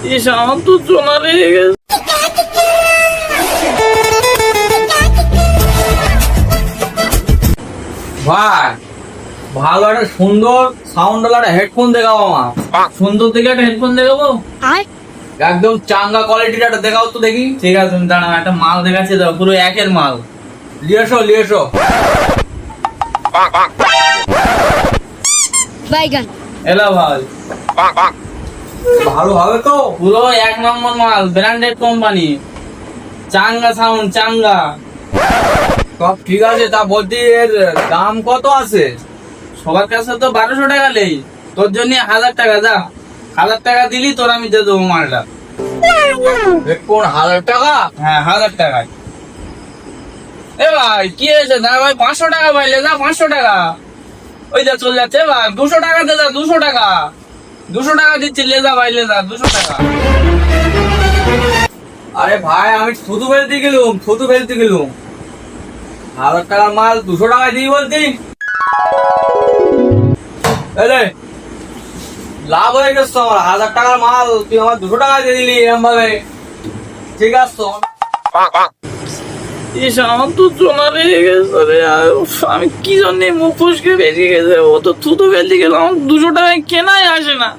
ইস, আমার তো চোনা লেগে গেছে। ভাই, ভালো একটা সুন্দর সাউন্ড ওয়ালা একটা হেডফোন দেখাও আমার। সুন্দর দেখে একটা হেডফোন দেখাবো, একদম চাঙ্গা কোয়ালিটির একটা দেখাও তো দেখি। ঠিক আছে, তুমি দাঁড়াও, একটা মাল দেখাচ্ছি, দাও পুরো একের মাল। নিয়ে এসো। এলা ভাই, ভালো হবে তো? পুরো এক নম্বর মাল, ব্র্যান্ডেড কোম্পানি, চাঙ্গা সাউন্ড, চাঙ্গা সব ঠিক আছে। তা বলছি এর দাম কত আছে? সবার কাছে তো 1200 টাকা নেই, তোর জন্য 1000 টাকা। যা, 1000 টাকা দিলি তোর আমি দিয়ে দেবো মালটা। কোন 1000 টাকা? হ্যাঁ, 1000 টাকায়। এ ভাই, কি হয়েছে? না ভাই, 500 টাকা পাইলে যা, 500 টাকা। ওই যা চলে যাচ্ছে ভাই, 200 টাকা দে, যা 200 টাকা। 200 টাকা দিচ্ছি, লে যা ভাই, লে যা 200 টাকা। আরে ভাই, আমি থুতু ফেলতে গেলুম। 1000 টাকার মাল 200 টাকায় দিই বলতি? এলে লাভ হয়ে গেছে আমার। 1000 টাকার মাল তুই আমার 200 টাকায় দিয়ে দিলি এরম ভাবে। ঠিক আছে তো? ইস, আমার তো চোনা লেগে গেছে রে। আমি কি জন্য মুখ ফসকে বেরিয়ে গেছে। ও তো থুতু ফেলতে গেলাম, 200 টাকায় কেনাই আসে না।